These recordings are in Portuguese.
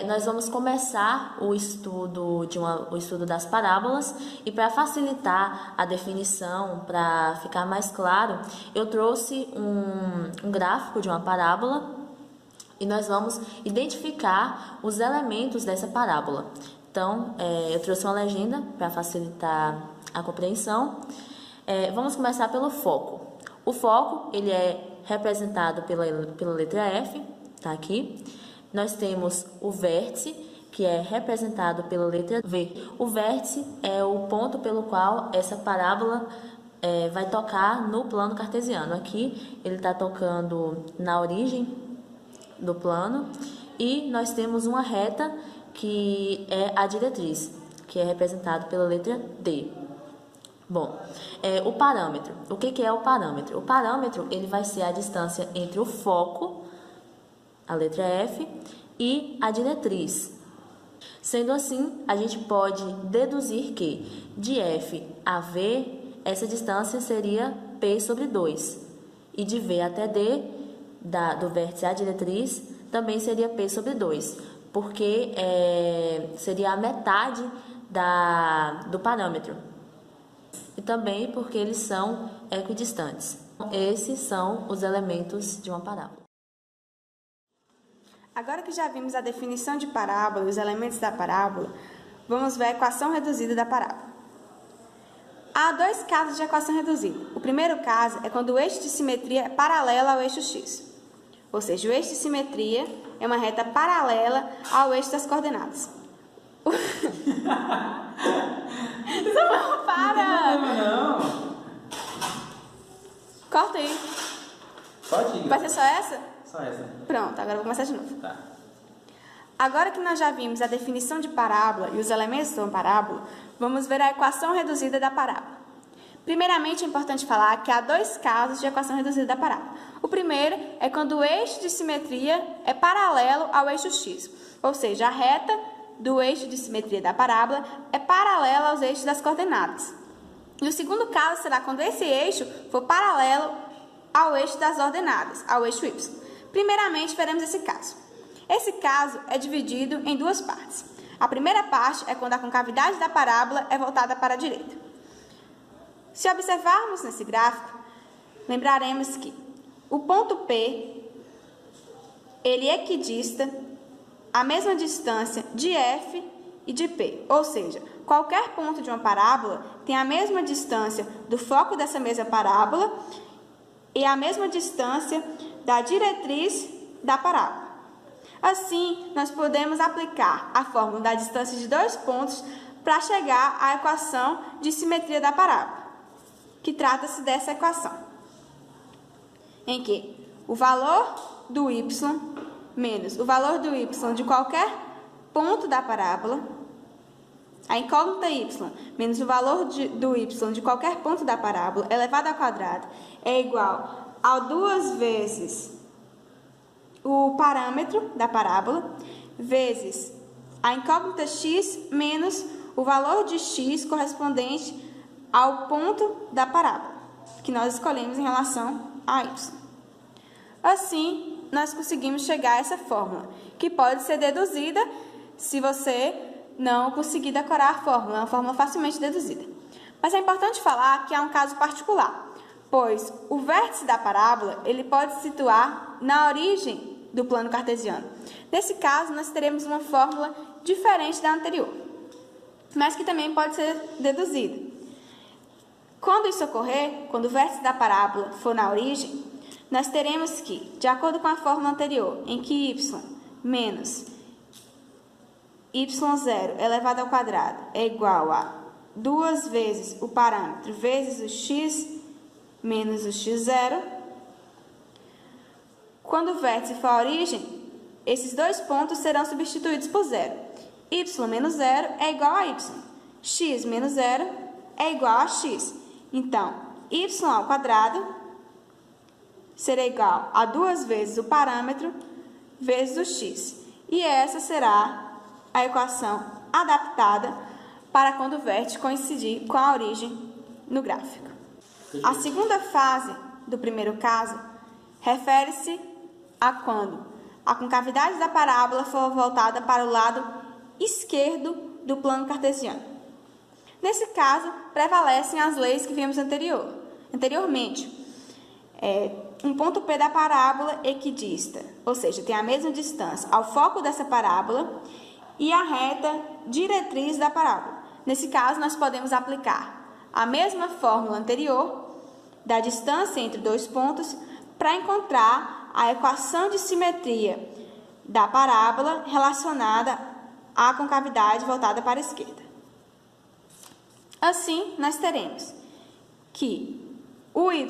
nós vamos começar o estudo das parábolas, e para facilitar a definição, para ficar mais claro, eu trouxe um gráfico de uma parábola e nós vamos identificar os elementos dessa parábola. Então, eu trouxe uma legenda para facilitar a compreensão. Vamos começar pelo foco. O foco, ele é representado pela letra F, tá aqui. Nós temos o vértice, que é representado pela letra V. O vértice é o ponto pelo qual essa parábola vai tocar no plano cartesiano. Aqui ele está tocando na origem do plano, e nós temos uma reta que é a diretriz, que é representado pela letra D. Bom, o parâmetro. O que é o parâmetro? O parâmetro, ele vai ser a distância entre o foco, a letra F, e a diretriz. Sendo assim, a gente pode deduzir que de F a V, essa distância seria P sobre 2. E de V até D, do vértice à diretriz, também seria P sobre 2, porque seria a metade do parâmetro. E também porque eles são equidistantes. Esses são os elementos de uma parábola. Agora que já vimos a definição de parábola e os elementos da parábola, vamos ver a equação reduzida da parábola. Há dois casos de equação reduzida. O primeiro caso é quando o eixo de simetria é paralelo ao eixo x. Ou seja, o eixo de simetria é uma reta paralela ao eixo das coordenadas. Não, para! Não. Corta aí. Pode ir. Vai ser só essa? Só essa. Pronto, agora eu vou começar de novo. Tá. Agora que nós já vimos a definição de parábola e os elementos de uma parábola, vamos ver a equação reduzida da parábola. Primeiramente, é importante falar que há dois casos de equação reduzida da parábola. O primeiro é quando o eixo de simetria é paralelo ao eixo x, ou seja, a reta do eixo de simetria da parábola é paralela aos eixos das coordenadas. E o segundo caso será quando esse eixo for paralelo ao eixo das ordenadas, ao eixo y. Primeiramente, veremos esse caso. Esse caso é dividido em duas partes. A primeira parte é quando a concavidade da parábola é voltada para a direita. Se observarmos nesse gráfico, lembraremos que o ponto P, ele equidista a mesma distância de F e de P, ou seja, qualquer ponto de uma parábola tem a mesma distância do foco dessa mesma parábola e a mesma distância da diretriz da parábola. Assim, nós podemos aplicar a fórmula da distância de dois pontos para chegar à equação de simetria da parábola, que trata-se dessa equação, em que o valor do y menos o valor do y de qualquer ponto da parábola, a incógnita y menos o valor do y de qualquer ponto da parábola elevado ao quadrado é igual a 2 vezes o parâmetro da parábola vezes a incógnita x menos o valor de x correspondente ao ponto da parábola, que nós escolhemos em relação a y. Assim, nós conseguimos chegar a essa fórmula, que pode ser deduzida se você não conseguir decorar a fórmula, é uma fórmula facilmente deduzida. Mas é importante falar que há um caso particular, pois o vértice da parábola ele pode se situar na origem do plano cartesiano. Nesse caso, nós teremos uma fórmula diferente da anterior, mas que também pode ser deduzida. Quando isso ocorrer, quando o vértice da parábola for na origem, nós teremos que, de acordo com a fórmula anterior, em que y menos y0 elevado ao quadrado é igual a 2 vezes o parâmetro vezes o x menos o x0, quando o vértice for a origem, esses dois pontos serão substituídos por zero. Y menos 0 é igual a y. X menos 0 é igual a x. Então, y ao quadrado será igual a 2 vezes o parâmetro vezes o x. E essa será a equação adaptada para quando o vértice coincidir com a origem no gráfico. A segunda fase do primeiro caso refere-se a quando a concavidade da parábola for voltada para o lado esquerdo do plano cartesiano. Nesse caso, prevalecem as leis que vimos anteriormente. Um ponto P da parábola equidista, ou seja, tem a mesma distância ao foco dessa parábola e a reta diretriz da parábola. Nesse caso, nós podemos aplicar a mesma fórmula anterior da distância entre dois pontos para encontrar a equação de simetria da parábola relacionada à concavidade voltada para a esquerda. Assim, nós teremos que o y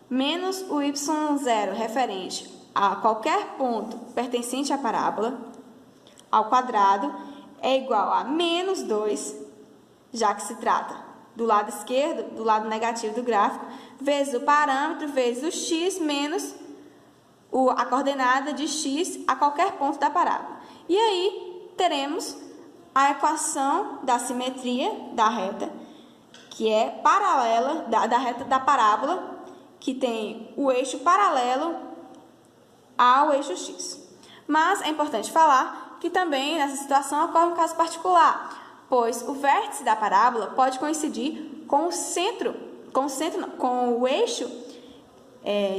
menos o y0 referente a qualquer ponto pertencente à parábola ao quadrado é igual a menos 2, já que se trata do lado esquerdo, do lado negativo do gráfico, vezes o parâmetro, vezes o x, menos a coordenada de x a qualquer ponto da parábola. E aí, teremos a equação da simetria da reta, que é paralela, da reta da parábola, que tem o eixo paralelo ao eixo x. Mas é importante falar que também nessa situação ocorre um caso particular, pois o vértice da parábola pode coincidir com o eixo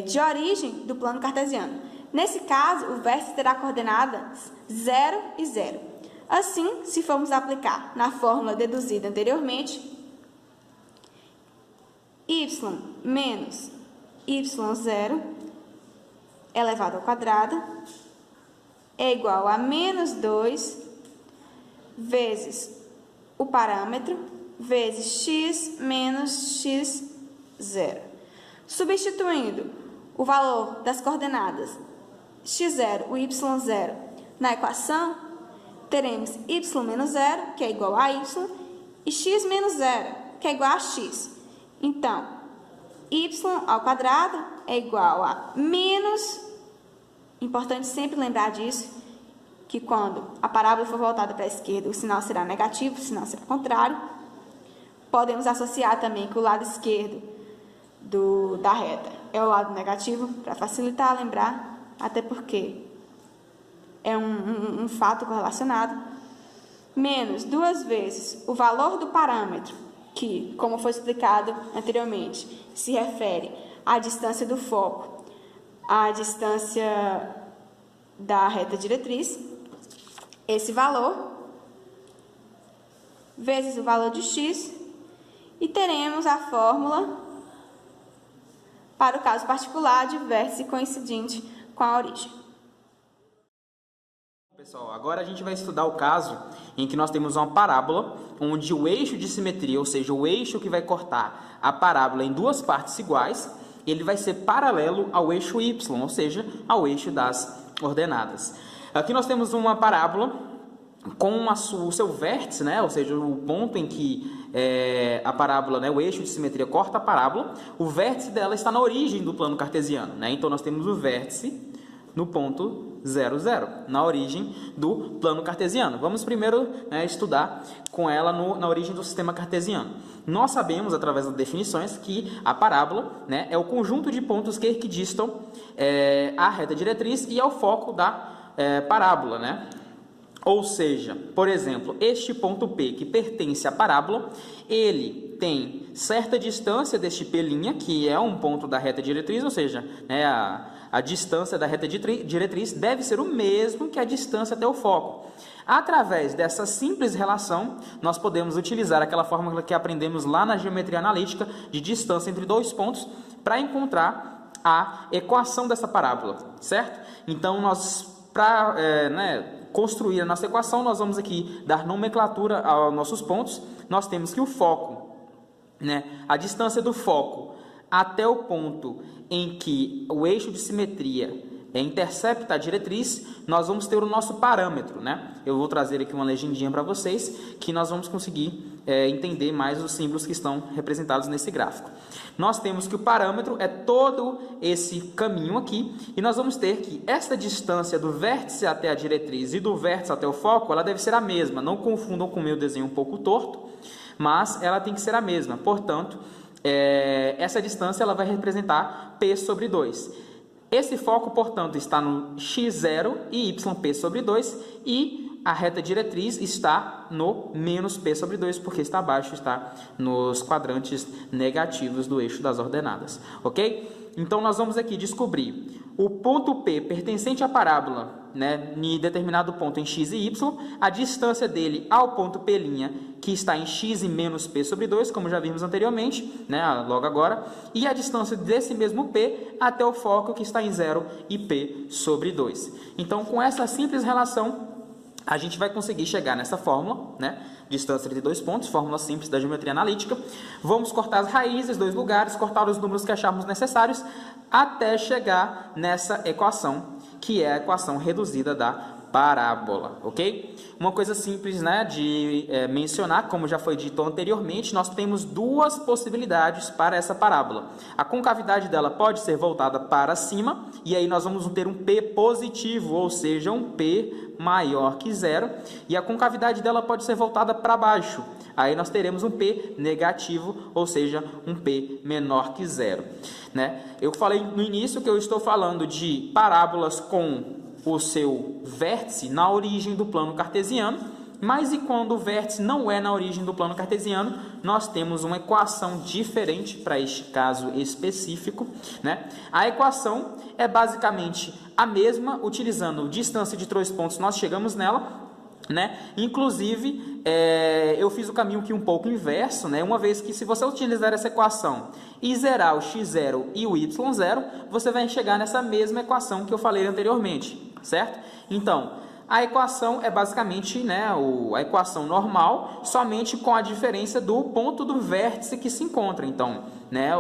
de origem do plano cartesiano. Nesse caso, o vértice terá coordenadas 0 e 0. Assim, se formos aplicar na fórmula deduzida anteriormente, y menos y0 elevado ao quadrado é igual a menos 2 vezes o parâmetro vezes x menos x0. Substituindo o valor das coordenadas x0 e y0 na equação, teremos y menos 0, que é igual a y, e x menos 0, que é igual a x. Então, y ao quadrado é igual a menos, importante sempre lembrar disso, que quando a parábola for voltada para a esquerda, o sinal será negativo, o sinal será contrário. Podemos associar também que o lado esquerdo da reta é o lado negativo, para facilitar lembrar, até porque é um fato correlacionado, menos 2 vezes o valor do parâmetro, que, como foi explicado anteriormente, se refere à distância do foco, à distância da reta diretriz, esse valor, vezes o valor de x, e teremos a fórmula para o caso particular de vértice coincidente com a origem. Pessoal, agora a gente vai estudar o caso em que nós temos uma parábola onde o eixo de simetria, ou seja, o eixo que vai cortar a parábola em duas partes iguais, ele vai ser paralelo ao eixo y, ou seja, ao eixo das ordenadas. Aqui nós temos uma parábola com o seu vértice, né? Ou seja, o ponto em que a parábola, né, o eixo de simetria corta a parábola, o vértice dela está na origem do plano cartesiano, né? Então nós temos o vértice no ponto 0, 0, na origem do plano cartesiano. Vamos primeiro estudar com ela na origem do sistema cartesiano. Nós sabemos, através das definições, que a parábola, né, é o conjunto de pontos que equidistam a reta diretriz e ao foco da parábola, né? Ou seja, por exemplo, este ponto P que pertence à parábola, ele tem certa distância deste P', que é um ponto da reta diretriz, ou seja, né, a distância da reta diretriz deve ser o mesmo que a distância até o foco. Através dessa simples relação, nós podemos utilizar aquela fórmula que aprendemos lá na geometria analítica de distância entre dois pontos para encontrar a equação dessa parábola, certo? Então, para construir a nossa equação, nós vamos aqui dar nomenclatura aos nossos pontos. Nós temos que o foco, né, a distância do foco até o ponto em que o eixo de simetria intercepta a diretriz, nós vamos ter o nosso parâmetro, né? Eu vou trazer aqui uma legendinha para vocês, que nós vamos conseguir entender mais os símbolos que estão representados nesse gráfico. Nós temos que o parâmetro é todo esse caminho aqui, e nós vamos ter que esta distância do vértice até a diretriz e do vértice até o foco, ela deve ser a mesma. Não confundam com o meu desenho um pouco torto, mas ela tem que ser a mesma. Portanto, essa distância ela vai representar P sobre 2. Esse foco, portanto, está no x0 e yp sobre 2 e a reta diretriz está no menos p sobre 2, porque está abaixo, está nos quadrantes negativos do eixo das ordenadas, ok? Então, nós vamos aqui descobrir o ponto P pertencente à parábola, né, em determinado ponto em x e y, a distância dele ao ponto P', que está em x e menos p sobre 2, como já vimos anteriormente, né, logo agora, e a distância desse mesmo P até o foco, que está em 0 e p sobre 2. Então, com essa simples relação, a gente vai conseguir chegar nessa fórmula, né? Distância entre dois pontos, fórmula simples da geometria analítica. Vamos cortar as raízes, dois lugares, cortar os números que acharmos necessários, até chegar nessa equação, que é a equação reduzida da parábola, ok? Uma coisa simples, né, de mencionar, como já foi dito anteriormente, nós temos duas possibilidades para essa parábola. A concavidade dela pode ser voltada para cima, e aí nós vamos ter um P positivo, ou seja, um P maior que zero, e a concavidade dela pode ser voltada para baixo. Aí nós teremos um P negativo, ou seja, um P menor que zero, né? Eu falei no início que eu estou falando de parábolas com o seu vértice na origem do plano cartesiano, mas e quando o vértice não é na origem do plano cartesiano, nós temos uma equação diferente para este caso específico, né? A equação é basicamente a mesma, utilizando distância de 3 pontos, nós chegamos nela, né? Inclusive, eu fiz o caminho aqui um pouco inverso, né? Uma vez que, se você utilizar essa equação e zerar o x0 e o y0, você vai chegar nessa mesma equação que eu falei anteriormente, certo? Então, a equação é basicamente, né, a equação normal, somente com a diferença do ponto do vértice que se encontra. Então, né,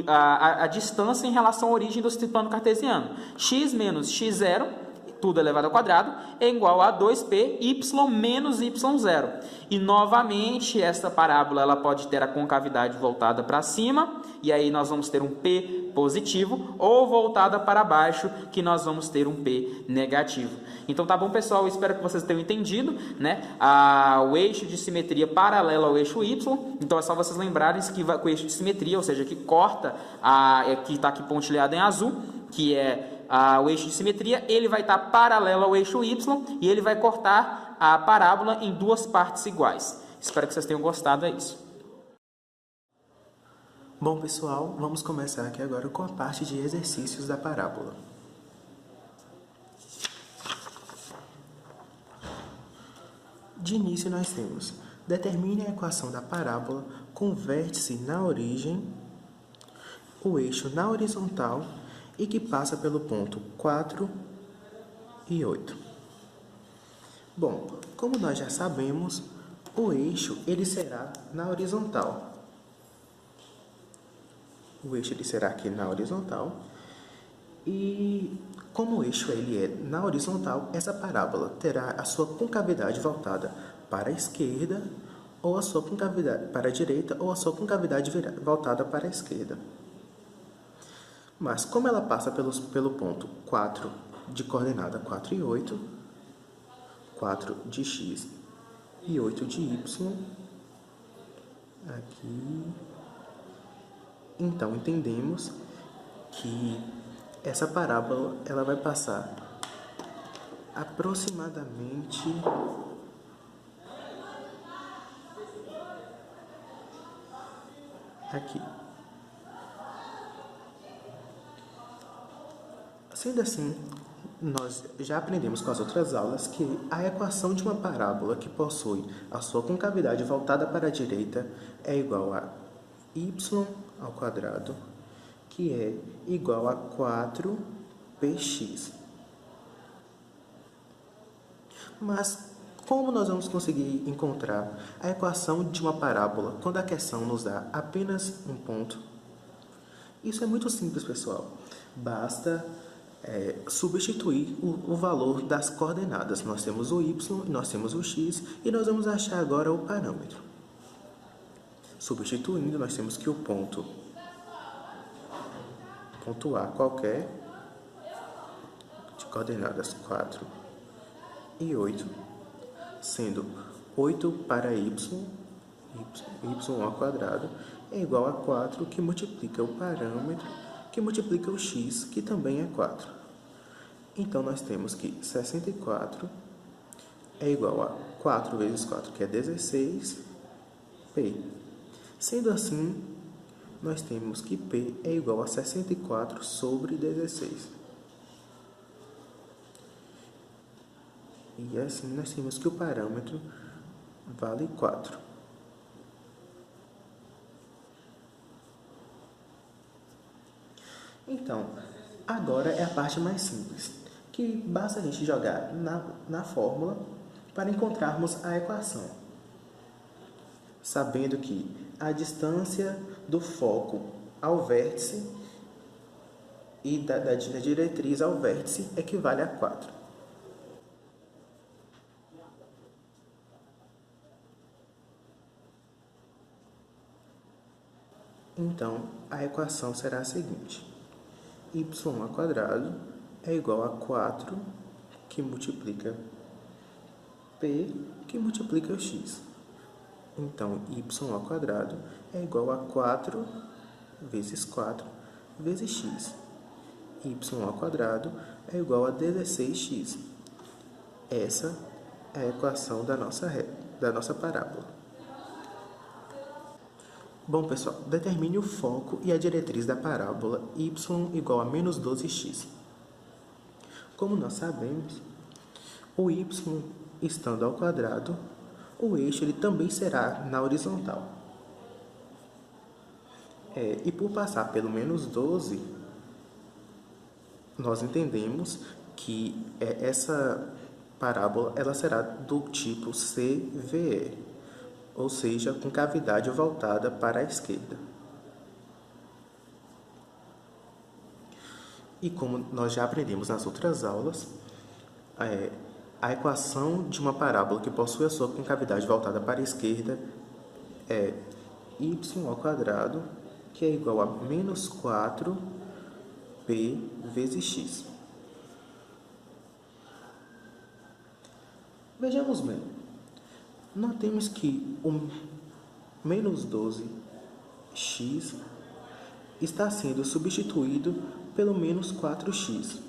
a distância em relação à origem do plano cartesiano. X menos x0, tudo elevado ao quadrado, é igual a 2p y menos y0. E, novamente, essa parábola ela pode ter a concavidade voltada para cima, e aí nós vamos ter um p positivo, ou voltada para baixo, que nós vamos ter um p negativo. Então, tá bom, pessoal? Eu espero que vocês tenham entendido, né? O eixo de simetria paralelo ao eixo y. Então, é só vocês lembrarem que o eixo de simetria, ou seja, que corta, que está aqui pontilhado em azul, que é o eixo de simetria, ele vai estar paralelo ao eixo y e ele vai cortar a parábola em duas partes iguais. Espero que vocês tenham gostado, é isso. Bom, pessoal, vamos começar aqui agora com a parte de exercícios da parábola. De início nós temos: determine a equação da parábola com vértice na origem, o eixo na horizontal e que passa pelo ponto 4 e 8. Bom, como nós já sabemos, o eixo ele será na horizontal. O eixo ele será aqui na horizontal. E como o eixo ele é na horizontal, essa parábola terá a sua concavidade voltada para a esquerda, ou a sua concavidade para a direita, ou a sua concavidade voltada para a esquerda. Mas, como ela passa pelo ponto 4 de coordenada 4 e 8, 4 de x e 8 de y, aqui, então entendemos que essa parábola ela vai passar aproximadamente aqui. Sendo assim, nós já aprendemos com as outras aulas que a equação de uma parábola que possui a sua concavidade voltada para a direita é igual a y ao quadrado, que é igual a 4px. Mas como nós vamos conseguir encontrar a equação de uma parábola quando a questão nos dá apenas um ponto? Isso é muito simples, pessoal. Basta substituir o valor das coordenadas. Nós temos o y, nós temos o x e nós vamos achar agora o parâmetro. Substituindo, nós temos que o ponto A qualquer, de coordenadas 4 e 8, sendo 8 para y ao quadrado, é igual a 4, que multiplica o parâmetro, que multiplica o x, que também é 4. Então, nós temos que 64 é igual a 4 vezes 4, que é 16, P. Sendo assim, nós temos que P é igual a 64 sobre 16. E assim, nós temos que o parâmetro vale 4. Então, agora é a parte mais simples, que basta a gente jogar na fórmula para encontrarmos a equação. Sabendo que a distância do foco ao vértice e da diretriz ao vértice equivale a 4. Então, a equação será a seguinte: y² é igual a 4 que multiplica P que multiplica o x. Então, y² é igual a 4 vezes 4 vezes x. y² é igual a 16x. Essa é a equação da nossa parábola. Bom, pessoal, determine o foco e a diretriz da parábola y igual a menos 12x. Como nós sabemos, o y estando ao quadrado, o eixo ele também será na horizontal. E por passar pelo menos 12, nós entendemos que essa parábola ela será do tipo CVE, ou seja, com cavidade voltada para a esquerda. E como nós já aprendemos nas outras aulas, a equação de uma parábola que possui a sua concavidade voltada para a esquerda é y², que é igual a menos 4p vezes x. Vejamos bem. Notemos que o menos 12x está sendo substituído pelo menos 4x.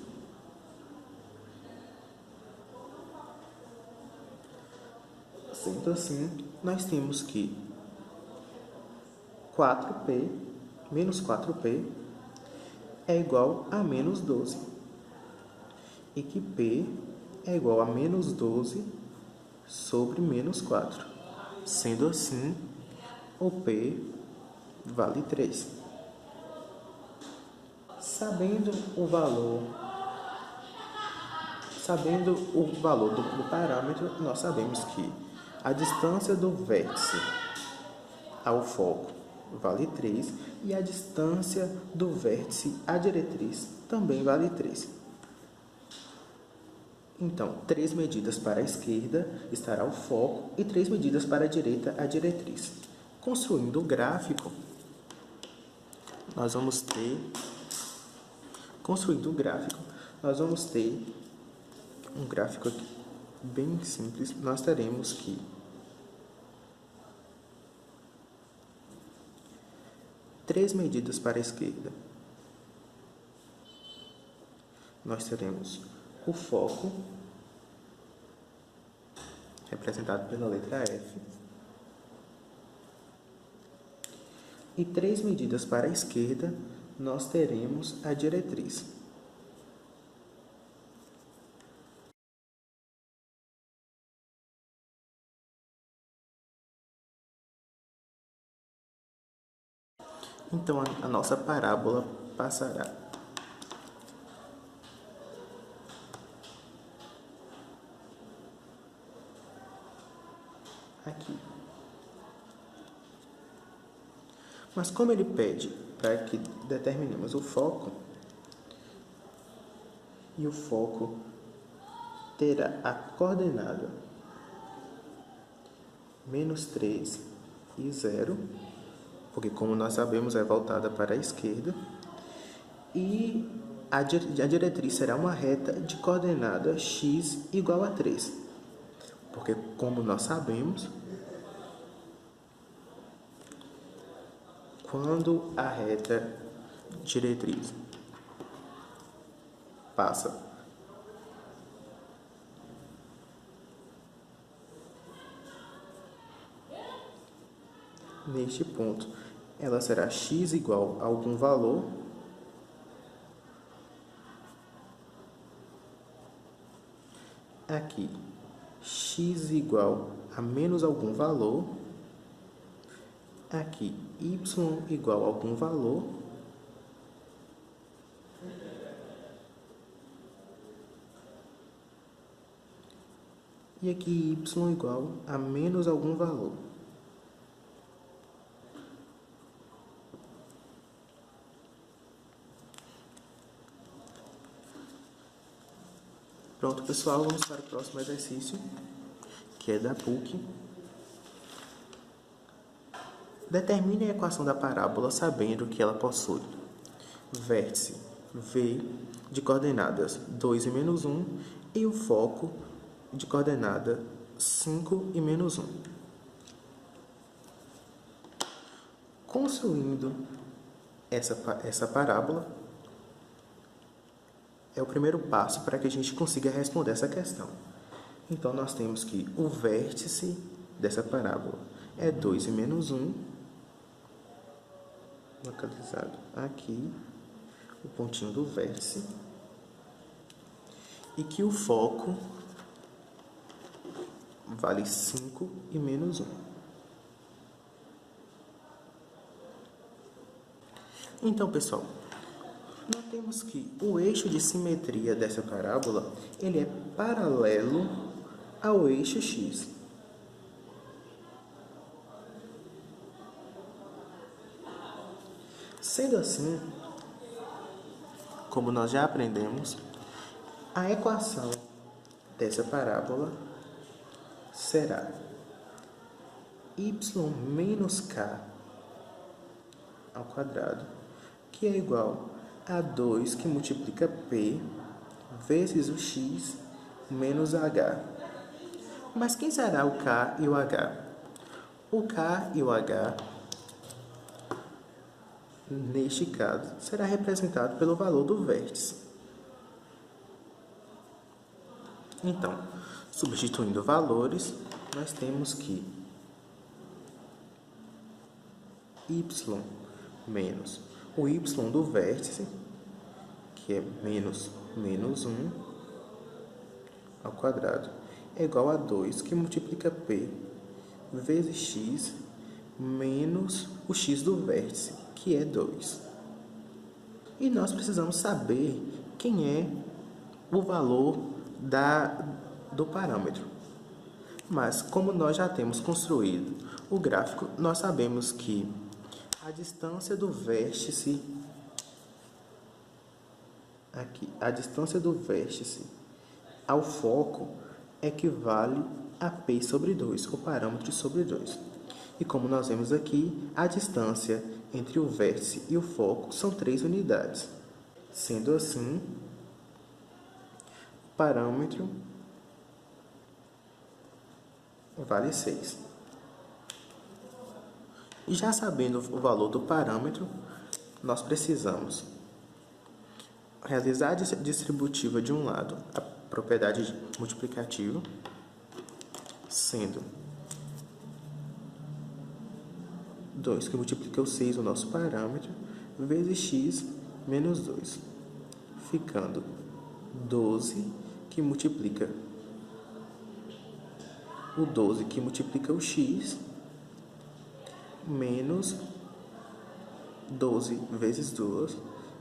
Sendo assim, nós temos que 4p, menos 4p, é igual a menos 12. E que p é igual a menos 12 sobre menos 4. Sendo assim, o P vale 3. Sabendo o valor do parâmetro, nós sabemos que a distância do vértice ao foco vale 3 e a distância do vértice à diretriz também vale 3. Então, 3 medidas para a esquerda estará o foco e 3 medidas para a direita a diretriz. Construindo o gráfico, nós vamos ter um gráfico aqui bem simples. Nós teremos que três medidas para a esquerda. Nós teremos o foco, representado pela letra F, e 3 medidas para a esquerda, nós teremos a diretriz. Então, a nossa parábola passará aqui. Mas como ele pede para que determinemos o foco, e o foco terá a coordenada -3 e 0, porque, como nós sabemos, é voltada para a esquerda, e a diretriz será uma reta de coordenada x igual a 3, porque, como nós sabemos, quando a reta diretriz passa neste ponto, ela será x igual a algum valor aqui, x igual a menos algum valor, aqui, y igual a algum valor, e aqui y igual a menos algum valor. Pronto, pessoal, vamos para o próximo exercício, que é da PUC. Determine a equação da parábola sabendo que ela possui vértice V de coordenadas 2 e menos 1 e o foco de coordenada 5 e menos 1. Construindo essa parábola, é o primeiro passo para que a gente consiga responder essa questão. Então, nós temos que o vértice dessa parábola é 2 e menos 1, localizado aqui, o pontinho do vértice, e que o foco vale 5 e menos 1. Então, pessoal, nós temos que o eixo de simetria dessa parábola, ele é paralelo ao eixo x. Sendo assim, como nós já aprendemos, a equação dessa parábola será y menos k ao quadrado, que é igual a 2 que multiplica P vezes o X menos H. Mas quem será o K e o H? O K e o H, neste caso, será representado pelo valor do vértice. Então, substituindo valores, nós temos que y menos o y do vértice, que é menos 1 ao quadrado, é igual a 2 que multiplica P vezes x menos o x do vértice, que é 2. E nós precisamos saber quem é o valor do parâmetro. Mas, como nós já temos construído o gráfico, nós sabemos que a distância do vértice aqui, a distância do vértice ao foco equivale a P sobre 2, o parâmetro sobre 2. E como nós vemos aqui, a distância entre o vértice e o foco são 3 unidades. Sendo assim, o parâmetro vale 6. E já sabendo o valor do parâmetro, nós precisamos realizar a distributiva de um lado, a propriedade multiplicativa, sendo 2 que multiplica o 6, o nosso parâmetro, vezes x menos 2, ficando 12 que multiplica o 12 que multiplica o x, menos 12 vezes 2,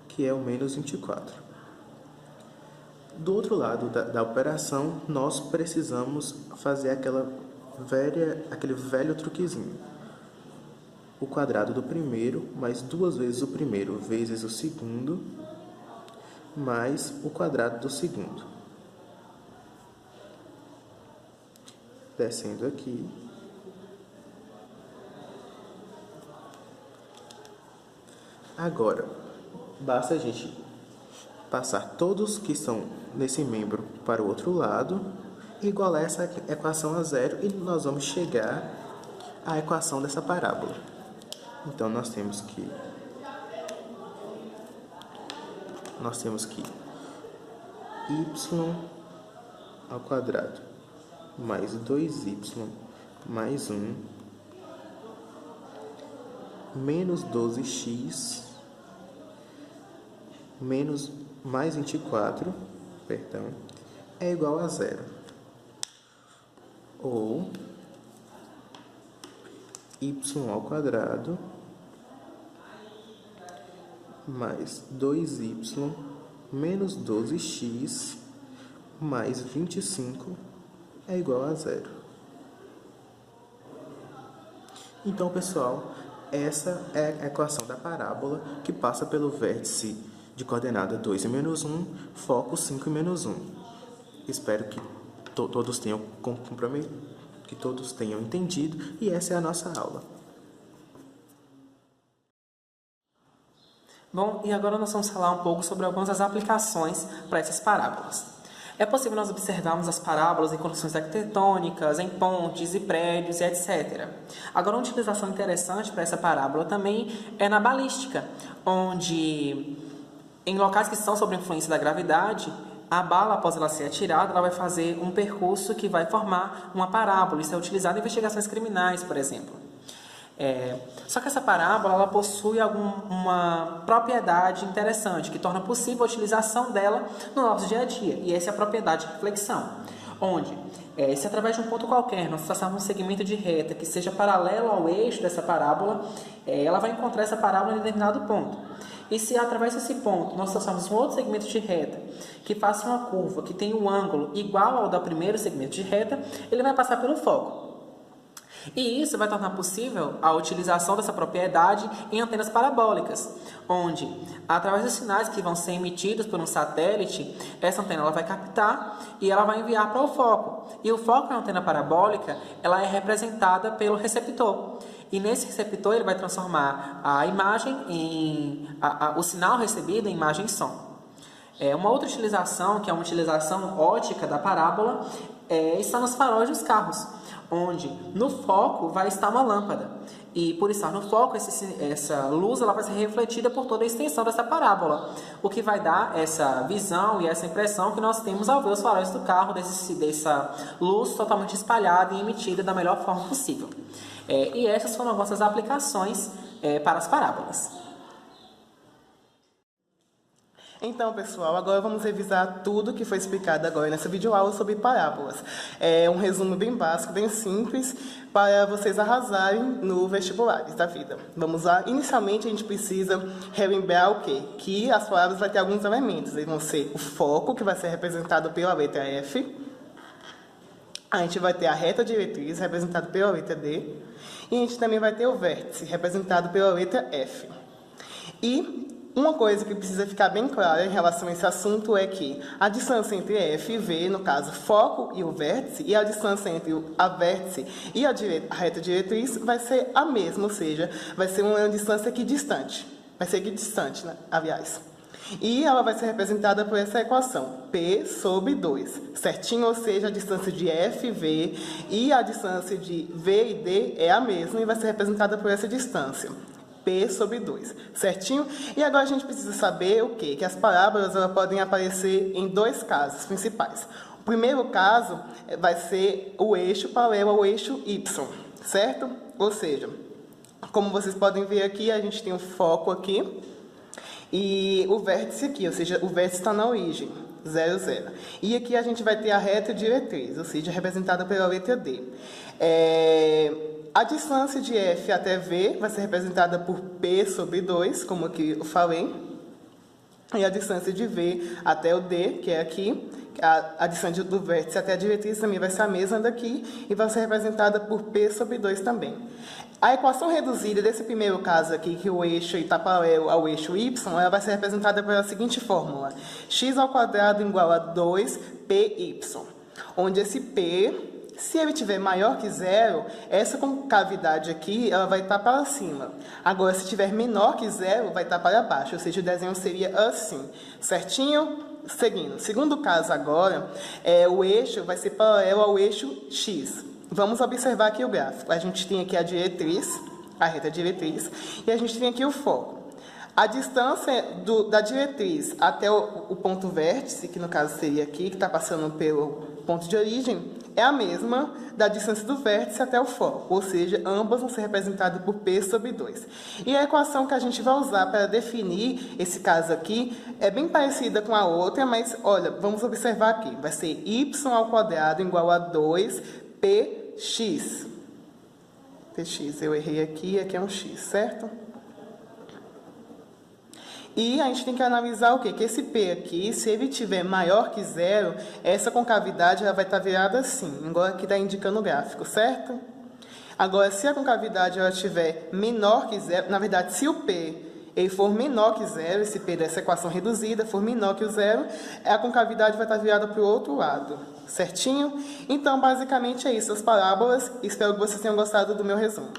que é o menos 24. Do outro lado da operação, nós precisamos fazer aquele velho truquezinho. O quadrado do primeiro, mais 2 vezes o primeiro, vezes o segundo, mais o quadrado do segundo. Descendo aqui. Agora, basta a gente passar todos que estão nesse membro para o outro lado, igualar essa equação a zero e nós vamos chegar à equação dessa parábola. Então, nós temos que nós temos que y ao quadrado mais 2y mais 1 menos 12x menos mais 24, é igual a zero. Ou y ao quadrado mais 2y menos 12x mais 25 é igual a zero. Então, pessoal, essa é a equação da parábola que passa pelo vértice de coordenada 2 e menos 1, foco 5 e menos 1. Espero que todos tenham que todos tenham entendido, e essa é a nossa aula. Bom, e agora nós vamos falar um pouco sobre algumas das aplicações para essas parábolas. É possível nós observarmos as parábolas em construções arquitetônicas, em pontes e prédios, e etc. Agora, uma utilização interessante para essa parábola também é na balística, onde, em locais que estão sob a influência da gravidade, a bala, após ela ser atirada, ela vai fazer um percurso que vai formar uma parábola. Isso é utilizado em investigações criminais, por exemplo. Só que essa parábola ela possui uma propriedade interessante, que torna possível a utilização dela no nosso dia a dia. E essa é a propriedade de reflexão, onde, se através de um ponto qualquer nós traçarmos um segmento de reta que seja paralelo ao eixo dessa parábola, ela vai encontrar essa parábola em determinado ponto. E se através desse ponto nós traçarmos um outro segmento de reta que faça uma curva, que tenha um ângulo igual ao do primeiro segmento de reta, ele vai passar pelo foco. E isso vai tornar possível a utilização dessa propriedade em antenas parabólicas, onde, através dos sinais que vão ser emitidos por um satélite, essa antena ela vai captar e ela vai enviar para o foco. E o foco na antena parabólica ela é representada pelo receptor. E nesse receptor ele vai transformar a imagem o sinal recebido em imagem e som. Uma outra utilização, que é uma utilização ótica da parábola, está nos faróis dos carros, onde no foco vai estar uma lâmpada. E por estar no foco, essa luz ela vai ser refletida por toda a extensão dessa parábola, o que vai dar essa visão e essa impressão que nós temos ao ver os faróis do carro, dessa luz totalmente espalhada e emitida da melhor forma possível. E essas foram as nossas aplicações para as parábolas. Então, pessoal, agora vamos revisar tudo que foi explicado agora nessa videoaula sobre parábolas. É um resumo bem básico, bem simples, para vocês arrasarem no vestibulares da vida. Vamos lá. Inicialmente, a gente precisa relembrar o quê? Que as parábolas vão ter alguns elementos. Eles vão ser o foco, que vai ser representado pela letra F. A gente vai ter a reta diretriz, representada pela letra D. E a gente também vai ter o vértice, representado pela letra F. E uma coisa que precisa ficar bem clara em relação a esse assunto é que a distância entre F e V, no caso, foco e o vértice, e a distância entre a vértice e a reta diretriz vai ser a mesma, ou seja, vai ser uma distância equidistante. Vai ser equidistante, né? Aliás. E ela vai ser representada por essa equação, P sobre 2, certinho? Ou seja, a distância de F e V e a distância de V e D é a mesma e vai ser representada por essa distância. P sobre 2, certinho? E agora a gente precisa saber o quê? Que as parábolas elas podem aparecer em dois casos principais. O primeiro caso vai ser o eixo paralelo ao eixo Y, certo? Ou seja, como vocês podem ver aqui, a gente tem o foco aqui e o vértice aqui, ou seja, o vértice está na origem, 0, 0. E aqui a gente vai ter a reta diretriz, ou seja, representada pela letra D. A distância de F até V vai ser representada por P sobre 2, como aqui eu falei. E a distância de V até o D, que é aqui, a distância do vértice até a diretriz também vai ser a mesma daqui, e vai ser representada por P sobre 2 também. A equação reduzida desse primeiro caso aqui, que o eixo está paralelo ao eixo Y, ela vai ser representada pela seguinte fórmula: x ao quadrado igual a 2py, onde esse P, se ele tiver maior que 0, essa concavidade aqui ela vai estar para cima. Agora, se tiver menor que 0, vai estar para baixo, ou seja, o desenho seria assim, certinho? Seguindo. Segundo caso agora, o eixo vai ser paralelo ao eixo X. Vamos observar aqui o gráfico. A gente tem aqui a diretriz, a reta diretriz, e a gente tem aqui o foco. A distância da diretriz até o ponto vértice, que no caso seria aqui, que está passando pelo ponto de origem, é a mesma da distância do vértice até o foco, ou seja, ambas vão ser representadas por P sobre 2. E a equação que a gente vai usar para definir esse caso aqui é bem parecida com a outra, mas, olha, vamos observar aqui. Vai ser y ao quadrado igual a 2px. Px, eu errei aqui é um x, certo? E a gente tem que analisar o quê? Que esse P aqui, se ele tiver maior que zero, essa concavidade ela vai estar virada assim, igual aqui está indicando o gráfico, certo? Agora, se a concavidade ela tiver menor que zero, na verdade, se o P ele for menor que zero, esse P dessa equação reduzida for menor que o zero, a concavidade vai estar virada para o outro lado, certinho? Então, basicamente é isso, as parábolas. Espero que vocês tenham gostado do meu resumo.